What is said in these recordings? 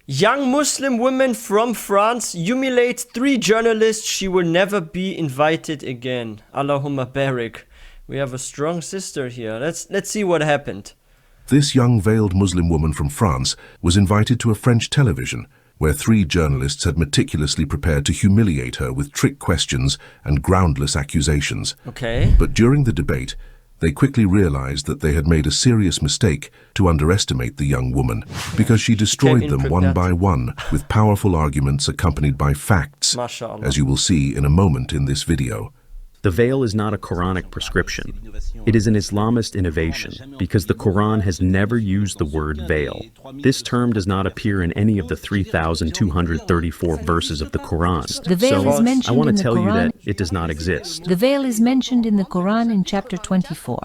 Young Muslim woman from France humiliates 3 journalists. She will never be invited again. Allahumma barik. We have a strong sister here. Let's see what happened. This young veiled Muslim woman from France was invited to a French television where 3 journalists had meticulously prepared to humiliate her with trick questions and groundless accusations. Okay. But during the debate, they quickly realized that they had made a serious mistake to underestimate the young woman because she destroyed them one by one with powerful arguments accompanied by facts, as you will see in a moment in this video. The veil is not a Quranic prescription. It is an Islamist innovation because the Quran has never used the word veil. This term does not appear in any of the 3,234 verses of the Quran. The veil is mentioned I want in to the tell you Quran. that it does not exist. The veil is mentioned in the Quran in chapter 24.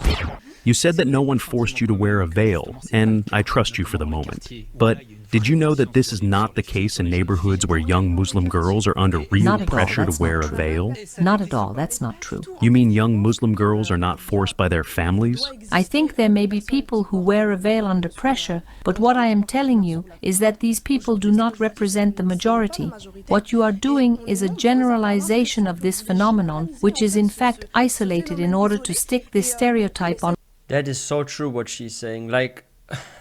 You said that no one forced you to wear a veil, and I trust you for the moment. But did you know that this is not the case in neighborhoods where young Muslim girls are under real pressure to wear a veil? Not at all, that's not true. You mean young Muslim girls are not forced by their families? I think there may be people who wear a veil under pressure, but what I am telling you is that these people do not represent the majority. What you are doing is a generalization of this phenomenon, which is in fact isolated in order to stick this stereotype on. That is so true what she's saying. Like,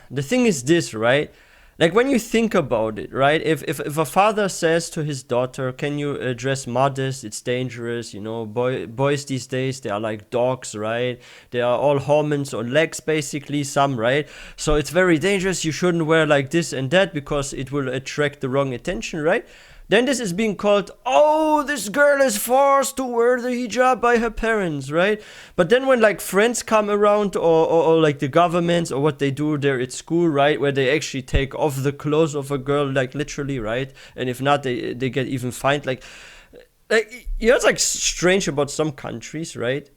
the thing is this, right? Like, when you think about it, right? If a father says to his daughter, can you dress modest? It's dangerous, you know, boys these days, they are like dogs, right? They are all hormones on legs, basically, some, right? So it's very dangerous. You shouldn't wear like this and that because it will attract the wrong attention, right? Then this is being called, oh, this girl is forced to wear the hijab by her parents, right? But then when like friends come around or like the governments or what they do there at school, right? Where they actually take off the clothes of a girl, like literally, right? And if not, they get even fined. Like you know, it's like strange about some countries, right?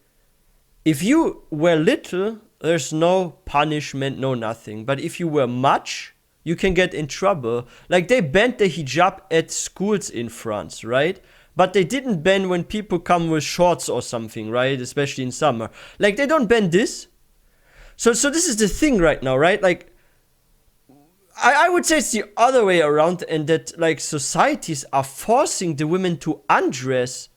If you wear little, there's no punishment, no nothing. But if you wear much, you can get in trouble. Like they banned the hijab at schools in France, right? But they didn't ban when people come with shorts or something, right? Especially in summer. Like they don't ban this. So this is the thing right now, right? Like I would say it's the other way around, and that like societies are forcing the women to undress.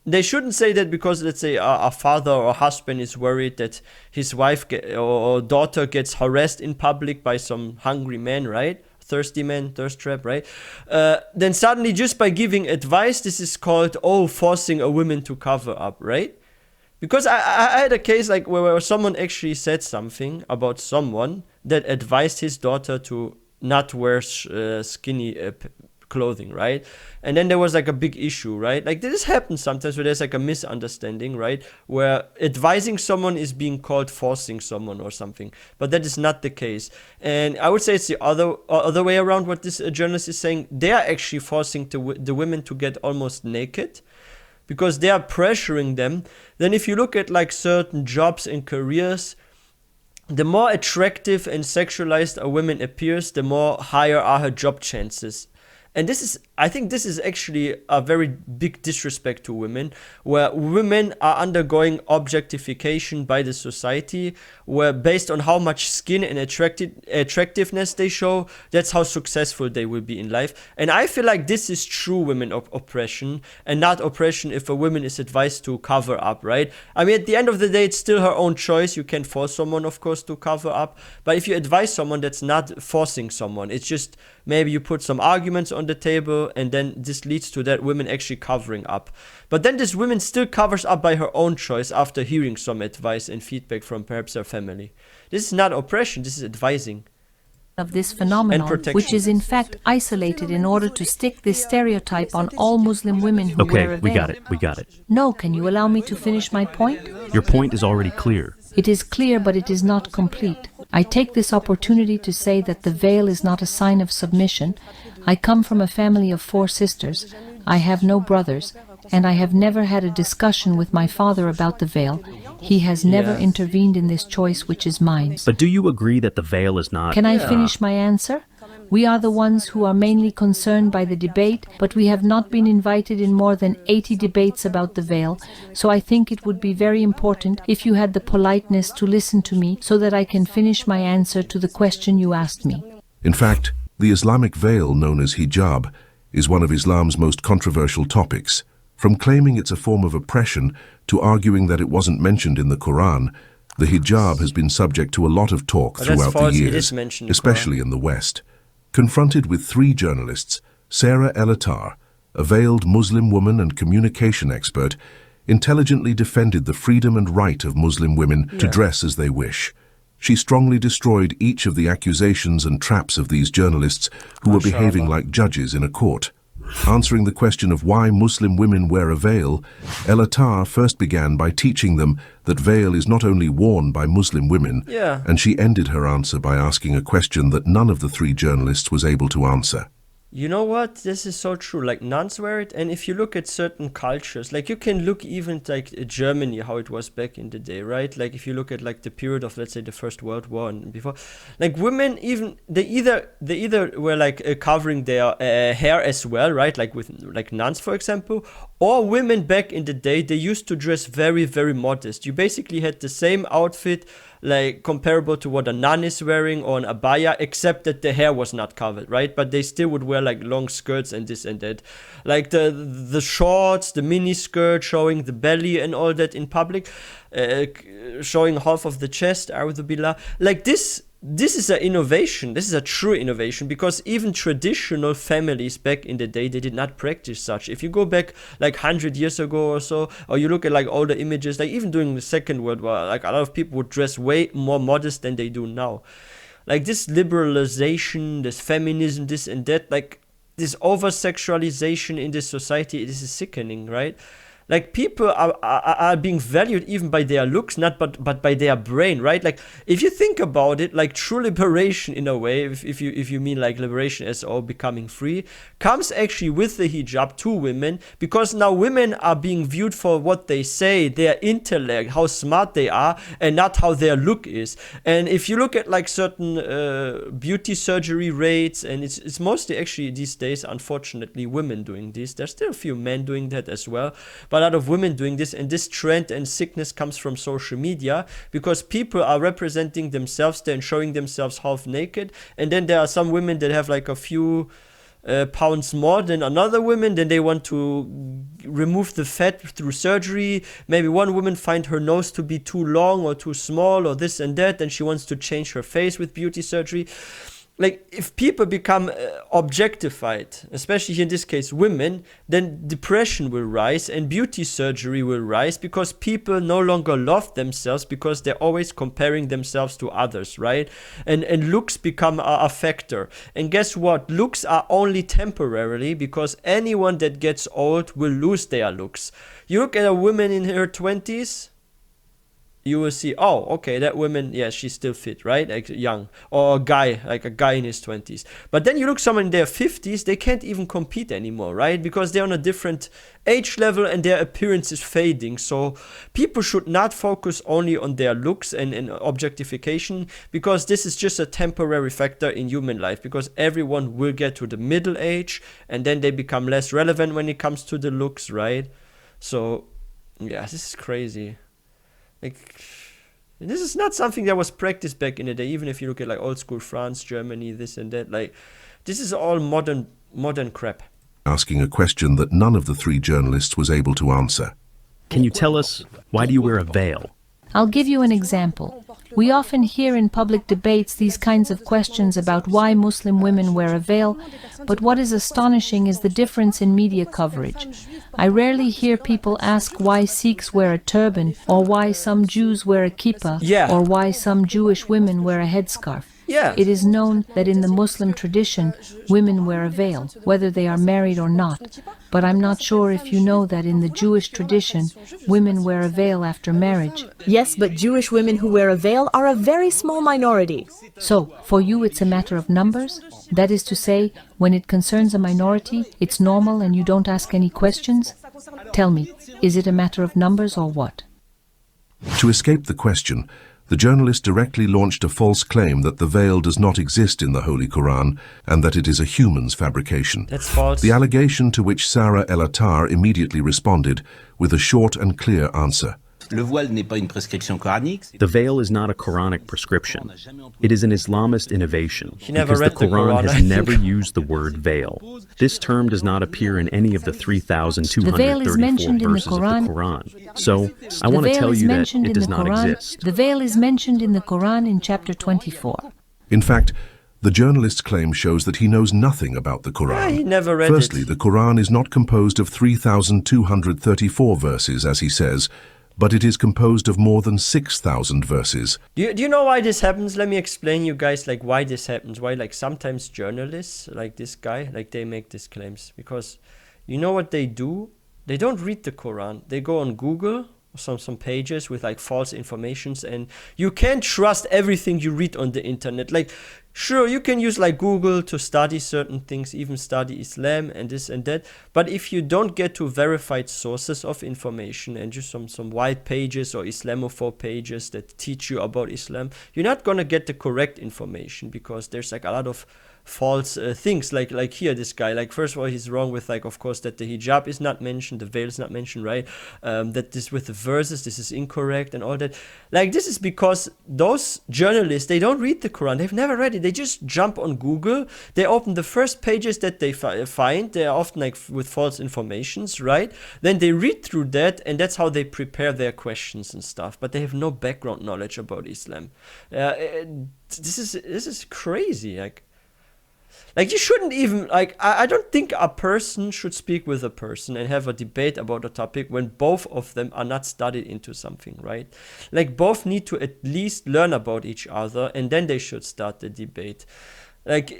They shouldn't say that because, let's say, a father or a husband is worried that his wife or daughter gets harassed in public by some hungry man, right? Thirsty man, thirst trap, right? Then suddenly, just by giving advice, this is called, forcing a woman to cover up, right? Because I had a case like where someone actually said something about someone that advised his daughter to not wear skinny clothing, right? And then there was like a big issue, right? Like this happens sometimes where there's like a misunderstanding, right? Where advising someone is being called forcing someone or something, but that is not the case. And I would say it's the other way around. What this journalist is saying, they are actually forcing the women to get almost naked because they are pressuring them. Then if you look at like certain jobs and careers, the more attractive and sexualized a woman appears, the more higher are her job chances. And I think this is actually a very big disrespect to women, where women are undergoing objectification by the society, where based on how much skin and attractiveness they show, that's how successful they will be in life. And I feel like this is true women oppression, and not oppression if a woman is advised to cover up, right? I mean, at the end of the day, it's still her own choice. You can't force someone, of course, to cover up. But if you advise someone, that's not forcing someone. It's just maybe you put some arguments on the table, and then this leads to that women actually covering up. But then this woman still covers up by her own choice after hearing some advice and feedback from perhaps her family. This is not oppression, this is advising. Of this phenomenon, which is in fact isolated in order to stick this stereotype on all Muslim women who wear a veil. Okay, we got it. No, can you allow me to finish my point? Your point is already clear. It is clear, but it is not complete. I take this opportunity to say that the veil is not a sign of submission. I come from a family of 4 sisters. I have no brothers, and I have never had a discussion with my father about the veil. He has never intervened in this choice, which is mine. But do you agree that the veil is not... Can I finish my answer? We are the ones who are mainly concerned by the debate, but we have not been invited in more than 80 debates about the veil, so I think it would be very important if you had the politeness to listen to me so that I can finish my answer to the question you asked me. In fact, The Islamic veil known as hijab is one of Islam's most controversial topics. From claiming it's a form of oppression to arguing that it wasn't mentioned in the Quran, the hijab has been subject to a lot of talk throughout the years, especially in the West. Confronted with 3 journalists, Sara El Attar, a veiled Muslim woman and communication expert, intelligently defended the freedom and right of Muslim women to dress as they wish. She strongly destroyed each of the accusations and traps of these journalists who were behaving like judges in a court. Answering the question of why Muslim women wear a veil, El Attar first began by teaching them that veil is not only worn by Muslim women, and she ended her answer by asking a question that none of the 3 journalists was able to answer. You know what? This is so true. Like, nuns wear it, and if you look at certain cultures, like you can look even like Germany, how it was back in the day, right? Like if you look at like the period of, let's say, the First World War and before, like women even they either were like covering their hair as well, right? Like with like nuns, for example, or women back in the day, they used to dress very, very modest. You basically had the same outfit, like comparable to what a nun is wearing or an abaya, except that the hair was not covered, right? But they still would wear like long skirts and this and that, like the shorts, the mini skirt showing the belly and all that in public, showing half of the chest. A'udhu billah. Like this is an innovation. This is a true innovation, because even traditional families back in the day, they did not practice such. If you go back like 100 years ago or so, or you look at like older images, like even during the Second World War, like a lot of people would dress way more modest than they do now. Like this liberalization, this feminism, this and that, like this over-sexualization in this society, this is sickening, right? Like people are being valued even by their looks, not but by their brain, right? Like if you think about it, like true liberation in a way, if you mean like liberation as all becoming free, comes actually with the hijab to women, because now women are being viewed for what they say, their intellect, how smart they are, and not how their look is. And if you look at like certain beauty surgery rates, and it's mostly actually these days, unfortunately, women doing this. There's still a few men doing that as well, but a lot of women doing this, and this trend and sickness comes from social media, because people are representing themselves there and showing themselves half naked, and then there are some women that have like a few pounds more than another woman, then they want to remove the fat through surgery. Maybe one woman find her nose to be too long or too small or this and that, and she wants to change her face with beauty surgery. Like if people become objectified, especially in this case women, then depression will rise and beauty surgery will rise, because people no longer love themselves, because they're always comparing themselves to others, right? And looks become a factor. And guess what? Looks are only temporarily, because anyone that gets old will lose their looks. You look at a woman in her 20s, you will see, oh, okay, that woman, yeah, she's still fit, right? Like young. Or a guy, like a guy in his 20s. But then you look someone in their 50s, they can't even compete anymore, right? Because they're on a different age level and their appearance is fading. So people should not focus only on their looks and objectification, because this is just a temporary factor in human life, because everyone will get to the middle age and then they become less relevant when it comes to the looks, right? So, yeah, this is crazy. Like, this is not something that was practiced back in the day, even if you look at like old school France, Germany, this and that. Like, this is all modern crap. Asking a question that none of the 3 journalists was able to answer. Can you tell us, why do you wear a veil? I'll give you an example. We often hear in public debates these kinds of questions about why Muslim women wear a veil, but what is astonishing is the difference in media coverage. I rarely hear people ask why Sikhs wear a turban, or why some Jews wear a kippah, or why some Jewish women wear a headscarf. It is known that in the Muslim tradition, women wear a veil, whether they are married or not. But I'm not sure if you know that in the Jewish tradition, women wear a veil after marriage. Yes, but Jewish women who wear a veil are a very small minority. So, for you it's a matter of numbers? That is to say, when it concerns a minority, it's normal and you don't ask any questions? Tell me, is it a matter of numbers or what? To escape the question, the journalist directly launched a false claim that the veil does not exist in the Holy Quran and that it is a human's fabrication. That's false. The allegation to which Sara El Attar immediately responded with a short and clear answer. The veil is not a Quranic prescription. It is an Islamist innovation never because the read the Quran Quran, I has think. never used the word veil. This term does not appear in any of the 3,234 mentioned in the verses of the Quran. Quran. So, I The want to veil tell is you that mentioned it in does the not Quran. exist. The veil is mentioned in the Quran in chapter 24. In fact, the journalist's claim shows that he knows nothing about the Quran. Yeah, he never read Firstly, it. the Quran is not composed of 3,234 verses, as he says, but it is composed of more than 6,000 verses. Do you know why this happens? Let me explain you guys like why this happens. Why like sometimes journalists like this guy, like they make these claims. Because you know what they do? They don't read the Quran. They go on Google, some pages with like false informations, and you can't trust everything you read on the internet. Like, sure, you can use like Google to study certain things, even study Islam and this and that, but if you don't get to verified sources of information and just some white pages or Islamophobe pages that teach you about Islam, you're not gonna get the correct information, because there's like a lot of false things, like here this guy, like first of all he's wrong with like, of course, that the hijab is not mentioned, the veil is not mentioned, right? That this with the verses, this is incorrect and all that. Like, this is because those journalists, they don't read the Quran, they've never read it, they just jump on Google, they open the first pages that they find, they are often like with false informations, right? Then they read through that, and that's how they prepare their questions and stuff, but they have no background knowledge about Islam. This is crazy. Like you shouldn't even, like, I don't think a person should speak with a person and have a debate about a topic when both of them are not studied into something, right? Like, both need to at least learn about each other, and then they should start the debate. Like,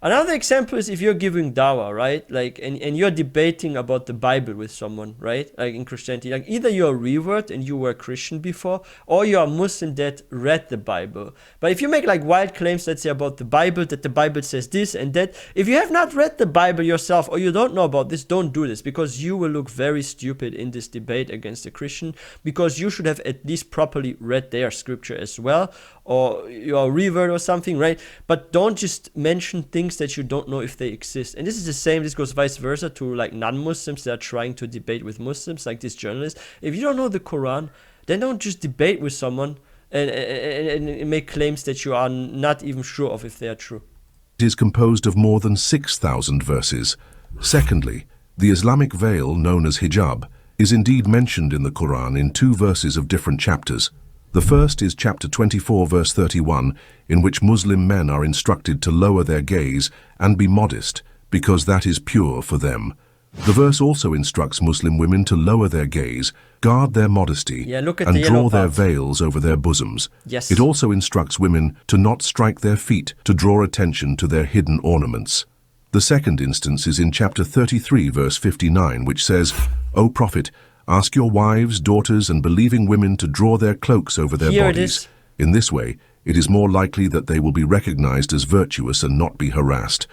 another example is if you're giving dawah, right? Like, and you're debating about the Bible with someone, right? Like in Christianity, like either you're a revert and you were a Christian before, or you're a Muslim that read the Bible. But if you make like wild claims, let's say about the Bible, that the Bible says this and that, if you have not read the Bible yourself, or you don't know about this, don't do this, because you will look very stupid in this debate against a Christian, because you should have at least properly read their scripture as well, or you're a revert or something, right? But don't just mention things that you don't know if they exist. And this is the same, this goes vice versa to like non-Muslims that are trying to debate with Muslims, like this journalist. If you don't know the Quran, then don't just debate with someone and make claims that you are not even sure of if they are true. It is composed of more than 6,000 verses. Secondly, the Islamic veil, known as hijab, is indeed mentioned in the Quran in 2 verses of different chapters. The first is chapter 24, verse 31, in which Muslim men are instructed to lower their gaze and be modest, because that is pure for them. The verse also instructs Muslim women to lower their gaze, guard their modesty, and draw their veils over their bosoms. Yes. It also instructs women to not strike their feet to draw attention to their hidden ornaments. The second instance is in chapter 33, verse 59, which says, "O Prophet, ask your wives, daughters, and believing women to draw their cloaks over their bodies. In this way, it is more likely that they will be recognized as virtuous and not be harassed."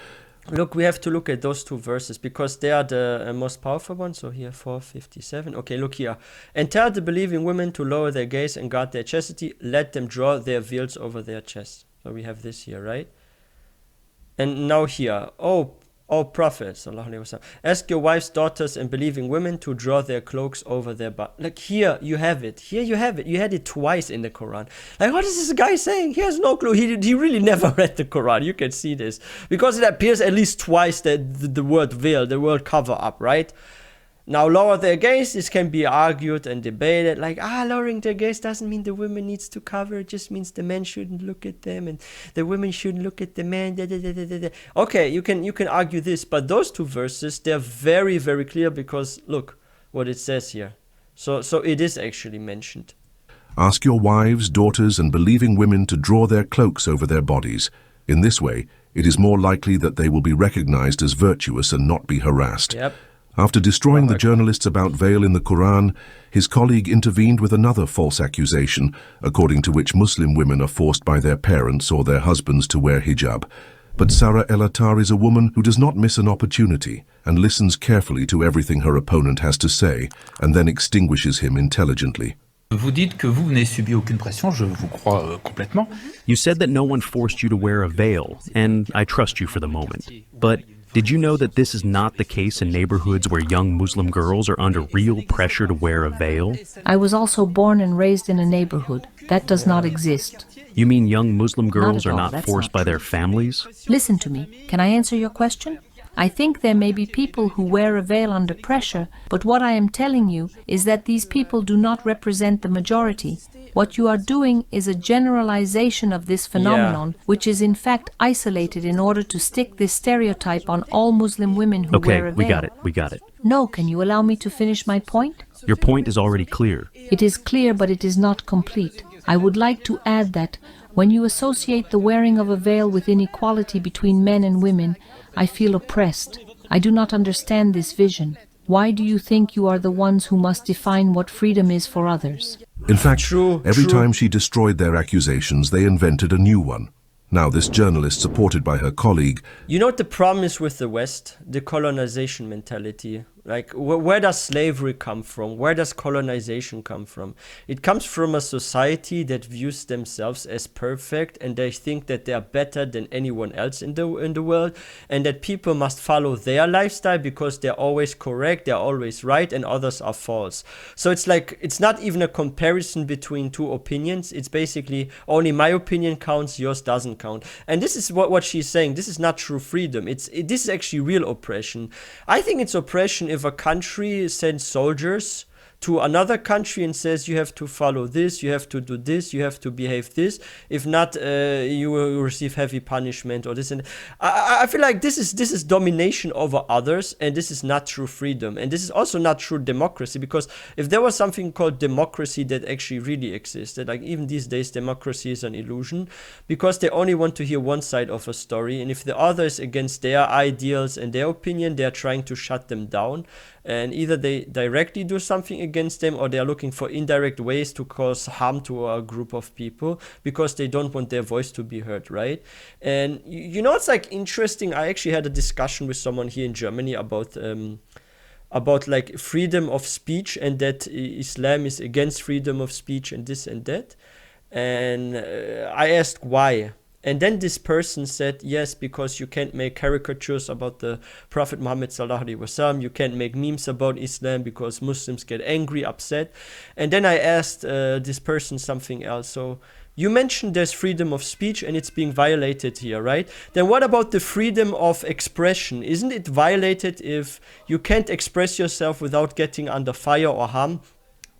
Look, we have to look at those 2 verses because they are the most powerful ones. So here, 457. Okay, look here. "And tell the believing women to lower their gaze and guard their chastity. Let them draw their veils over their chest." So we have this here, right? And now here, O Prophet, sallallahu alaihi wasallam, ask your wives, daughters, and believing women to draw their cloaks over their butt. Like, here you have it. Here you have it. You had it twice in the Quran. Like, what is this guy saying? He has no clue. He really never read the Quran. You can see this. Because it appears at least twice that the word veil, the word cover up, right? Now, lower their gaze, this can be argued and debated, like, lowering their gaze doesn't mean the woman needs to cover, it just means the men shouldn't look at them, and the women shouldn't look at the man, Okay, you can argue this, but those 2 verses, they're very, very clear, because look what it says here. So it is actually mentioned. "Ask your wives, daughters, and believing women to draw their cloaks over their bodies. In this way, it is more likely that they will be recognized as virtuous and not be harassed." Yep. After destroying the journalists about veil in the Quran, his colleague intervened with another false accusation, according to which Muslim women are forced by their parents or their husbands to wear hijab. But Sara El Attar is a woman who does not miss an opportunity and listens carefully to everything her opponent has to say, and then extinguishes him intelligently. Vous dites que vous n'avez subi aucune pression, je vous crois complètement. You said that no one forced you to wear a veil, and I trust you for the moment. But Did you know that this is not the case in neighborhoods where young Muslim girls are under real pressure to wear a veil? I was also born and raised in a neighborhood. That does not exist. You mean young Muslim girls at are all. not That's forced not by their true. families? Listen to me. Can I answer your question? I think there may be people who wear a veil under pressure, but what I am telling you is that these people do not represent the majority. What you are doing is a generalization of this phenomenon, which is in fact isolated in order to stick this stereotype on all Muslim women who Okay, wear a veil. we got it. No, can you allow me to finish my point? Your point is already clear. It is clear, but it is not complete. I would like to add that when you associate the wearing of a veil with inequality between men and women, I feel oppressed. I do not understand this vision. Why do you think you are the ones who must define what freedom is for others? In fact, True, every true. time she destroyed their accusations, they invented a new one. Now this journalist, supported by her colleague, You know what the problem is with the West? The colonization mentality. Like, where does slavery come from? Where does colonization come from? It comes from a society that views themselves as perfect, and they think that they are better than anyone else in the world, and that people must follow their lifestyle because they're always correct, they're always right, and others are false. So it's like, it's not even a comparison between two opinions. It's basically only my opinion counts, yours doesn't count. And this is what she's saying. This is not true freedom. This is actually real oppression. I think it's oppression if a country sends soldiers to another country and says you have to follow this, you have to do this, you have to behave this. If not, you will receive heavy punishment or this. And I feel like this is domination over others, and this is not true freedom. And this is also not true democracy, because if there was something called democracy that actually really existed, like even these days democracy is an illusion, because they only want to hear one side of a story, and if the other is against their ideals and their opinion, they are trying to shut them down. And either they directly do something against them, or they are looking for indirect ways to cause harm to a group of people because they don't want their voice to be heard, right? And you know, it's like interesting. I actually had a discussion with someone here in Germany about like freedom of speech, and that Islam is against freedom of speech and this and that. And I asked why. And then this person said, yes, because you can't make caricatures about the Prophet Muhammad sallallahu alaihi wasallam. You can't make memes about Islam because Muslims get angry, upset. And then I asked this person something else. So you mentioned there's freedom of speech and it's being violated here, right? Then what about the freedom of expression? Isn't it violated if you can't express yourself without getting under fire or harm?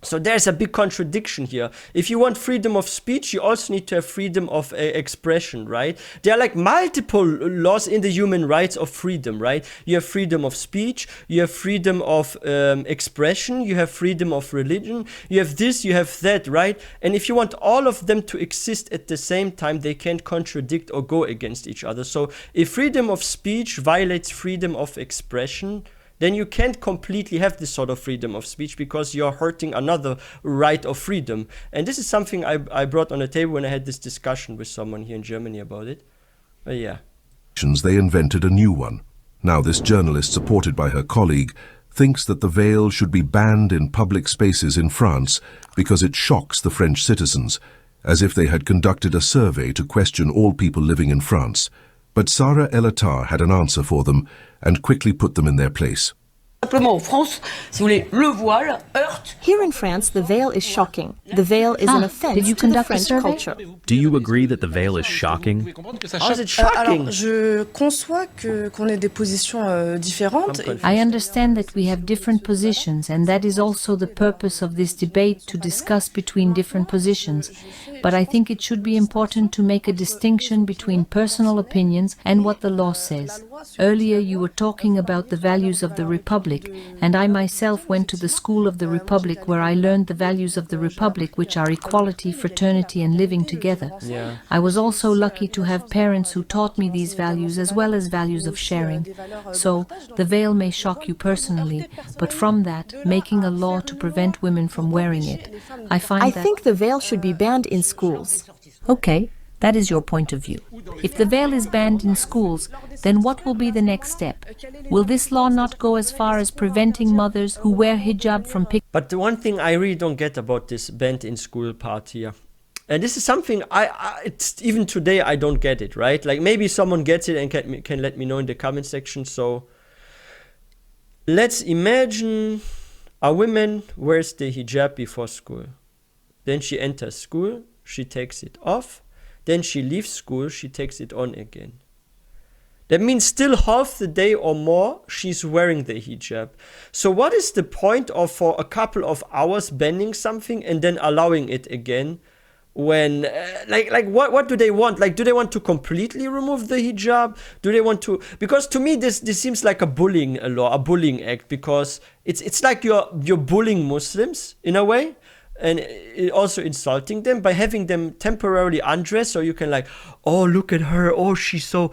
So there's a big contradiction here. If you want freedom of speech, you also need to have freedom of expression, right? There are like multiple laws in the human rights of freedom, right? You have freedom of speech, you have freedom of expression, you have freedom of religion, you have this, you have that, right? And if you want all of them to exist at the same time, they can't contradict or go against each other. So if freedom of speech violates freedom of expression, then you can't completely have this sort of freedom of speech because you're hurting another right of freedom. And this is something I brought on the table when I had this discussion with someone here in Germany about it. But yeah. they invented a new one. Now this journalist, supported by her colleague, thinks that the veil should be banned in public spaces in France because it shocks the French citizens, as if they had conducted a survey to question all people living in France. But Sara El Attar had an answer for them and quickly put them in their place. Here in France, the veil is shocking. The veil is an offense did you to the conduct a French survey? culture. Do you agree that the veil is shocking? How is it shocking? Alors, je conçois qu'on ait des positions différentes. I understand that we have different positions, and that is also the purpose of this debate, to discuss between different positions. But I think it should be important to make a distinction between personal opinions and what the law says. Earlier you were talking about the values of the Republic, and I myself went to the school of the Republic where I learned the values of the Republic, which are equality, fraternity and living together. Yeah. I was also lucky to have parents who taught me these values as well as values of sharing. So the veil may shock you personally, but from that, making a law to prevent women from wearing it, I think the veil should be banned in schools. Okay, that is your point of view. If the veil is banned in schools, then what will be the next step? Will this law not go as far as preventing mothers who wear hijab from picking? But the one thing I really don't get about this banned in school part here, And this is something it's even today I don't get it, right? Like maybe someone gets it and can let me know in the comment section. So let's imagine a woman wears the hijab before school. Then she enters school, she takes it off. Then she leaves school, she takes it on again. That means still half the day or more she's wearing the hijab. So what is the point of for a couple of hours banning something and then allowing it again? When what do they want? Like, do they want to completely remove the hijab? Do they want to? Because to me this seems like a bullying law, a bullying act, because it's like you're bullying Muslims in a way, and also insulting them by having them temporarily undress, so you can like, oh, look at her, oh, she's so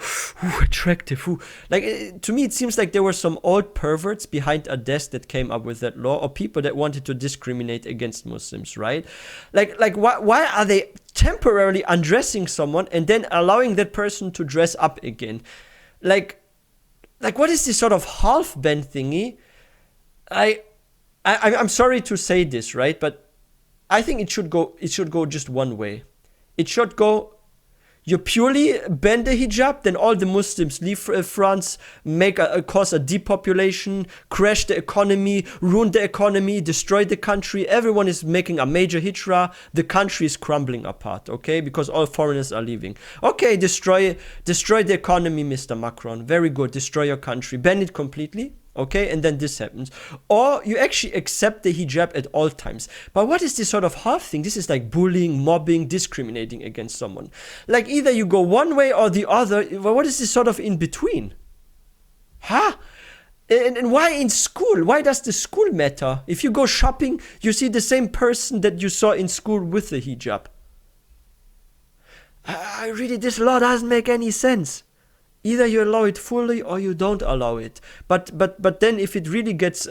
attractive. To me it seems like there were some old perverts behind a desk that came up with that law, or people that wanted to discriminate against Muslims, right? Why are they temporarily undressing someone and then allowing that person to dress up again? Like what is this sort of half ban thingy? I'm sorry to say this, right? But I think it should go just one way. It should go, you purely ban the hijab, then all the Muslims leave France, cause a depopulation, crash the economy, ruin the economy, destroy the country. Everyone is making a major hijrah. The country is crumbling apart, okay? Because all foreigners are leaving. Okay, destroy the economy, Mr. Macron. Very good, destroy your country. Ban it completely. Okay, and then this happens. Or you actually accept the hijab at all times. But what is this sort of half thing? This is like bullying, mobbing, discriminating against someone. Like either you go one way or the other. What is this sort of in between? Huh? And why in school? Why does the school matter? If you go shopping, you see the same person that you saw in school with the hijab. Really, this law doesn't make any sense. Either you allow it fully or you don't allow it. But then if it really gets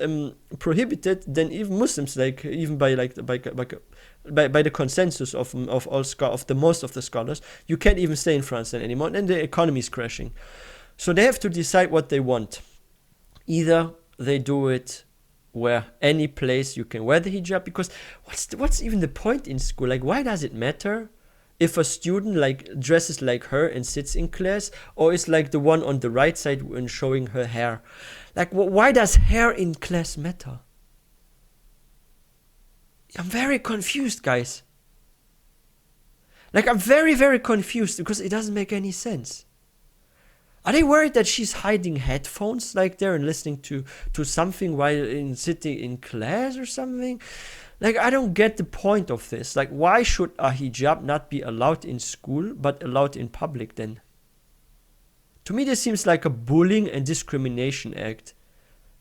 prohibited, then even Muslims, like even by the consensus of the most of the scholars, you can't even stay in France then anymore, and the economy is crashing. So they have to decide what they want. Either they do it where any place you can wear the hijab, because what's even the point in school? Like, why does it matter if a student like dresses like her and sits in class, or is like the one on the right side when showing her hair? Like, why does hair in class matter? I'm very confused, guys. Like, I'm very, very confused because it doesn't make any sense. Are they worried that she's hiding headphones like there and listening to something while sitting in class or something? Like, I don't get the point of this. Like, why should a hijab not be allowed in school but allowed in public then? To me, this seems like a bullying and discrimination act.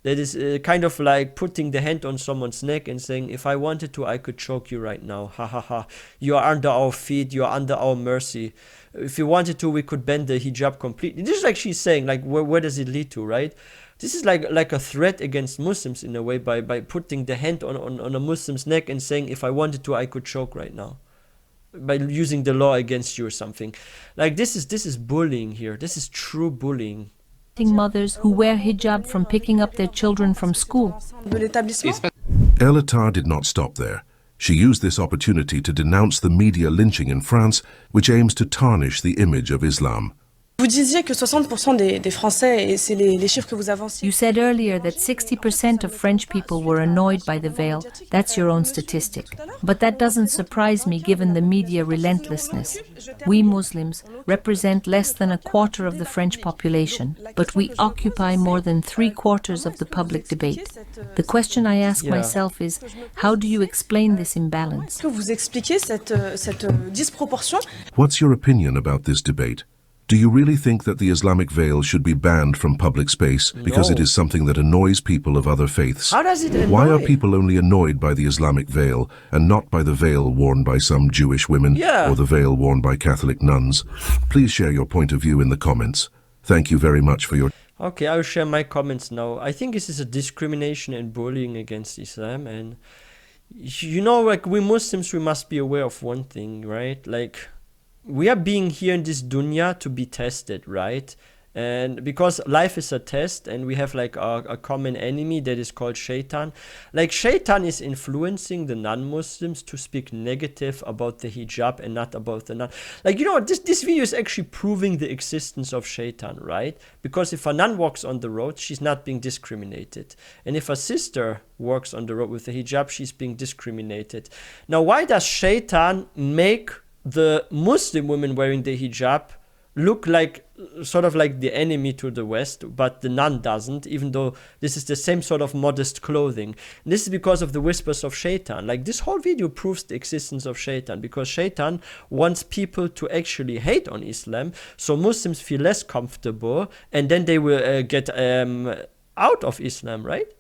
That is kind of like putting the hand on someone's neck and saying, if I wanted to, I could choke you right now. Ha ha ha. You are under our feet. You are under our mercy. If you wanted to, we could ban the hijab completely. This is like she's saying, like, where does it lead to, right? This is like a threat against Muslims in a way by putting the hand on a Muslim's neck and saying, if I wanted to, I could choke right now. By using the law against you or something. Like, this is bullying here. This is true bullying. Mothers who wear hijab from picking up their children from school. El Attar did not stop there. She used this opportunity to denounce the media lynching in France, which aims to tarnish the image of Islam. Vous disiez que 60% des Français, et c'est les chiffres que vous avanciez. You said earlier that 60% of French people were annoyed by the veil. That's your own statistic. But that doesn't surprise me given the media relentlessness. We Muslims represent less than a quarter of the French population, but we occupy more than 3/4 of the public debate. The question I ask myself is, how do you explain this imbalance? Que vous expliquez cette disproportion? What's your opinion about this debate? Do you really think that the Islamic veil should be banned from public space because it is something that annoys people of other faiths? How does it annoy? Why are people only annoyed by the Islamic veil and not by the veil worn by some Jewish women or the veil worn by Catholic nuns? Please share your point of view in the comments. Thank you very much for your... Okay, I'll share my comments now. I think this is a discrimination and bullying against Islam, and you know, like, we Muslims, we must be aware of one thing, right? Like, we are being here in this dunya to be tested, right? And because life is a test and we have like a common enemy that is called shaitan, like shaitan is influencing the non-Muslims to speak negative about the hijab and not about the nun. Like, you know, this video is actually proving the existence of shaitan, right? Because if a nun walks on the road, she's not being discriminated. And if a sister walks on the road with the hijab, she's being discriminated. Now, why does shaitan make the Muslim women wearing the hijab look like sort of like the enemy to the West, but the nun doesn't, even though this is the same sort of modest clothing? And this is because of the whispers of shaitan. Like, this whole video proves the existence of shaitan, because shaitan wants people to actually hate on Islam, so Muslims feel less comfortable, and then they will get out of Islam, right?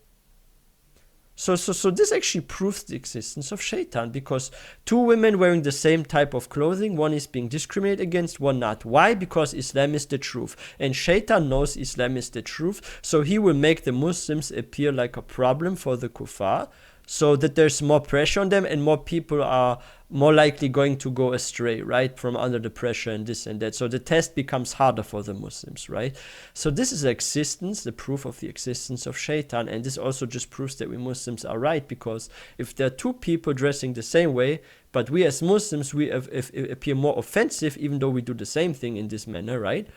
So this actually proves the existence of shaitan, because two women wearing the same type of clothing, one is being discriminated against, one not. Why? Because Islam is the truth. And shaitan knows Islam is the truth, so he will make the Muslims appear like a problem for the kuffar, so that there's more pressure on them and more people are more likely going to go astray, right, from under the pressure and this and that. So the test becomes harder for the Muslims, right? So this is the proof of the existence of shaitan. And this also just proves that we Muslims are right, because if there are two people dressing the same way, but we as Muslims, we appear more offensive, even though we do the same thing in this manner, right?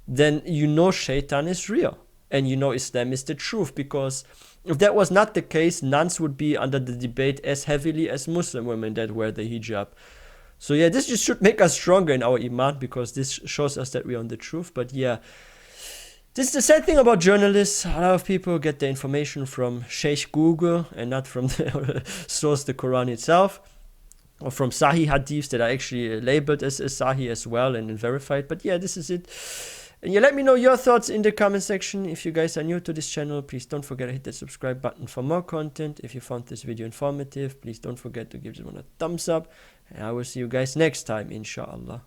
Then you know shaitan is real. And you know Islam is the truth, because if that was not the case, nuns would be under the debate as heavily as Muslim women that wear the hijab. So yeah, this just should make us stronger in our iman, because this shows us that we're on the truth. But yeah, this is the sad thing about journalists. A lot of people get their information from Sheikh Google and not from the source, the Quran itself, or from Sahih hadiths that are actually labeled as Sahih as well and verified. But yeah, this is it. And yeah, let me know your thoughts in the comment section. If you guys are new to this channel, please don't forget to hit that subscribe button for more content. If you found this video informative, please don't forget to give this one a thumbs up. And I will see you guys next time, inshallah.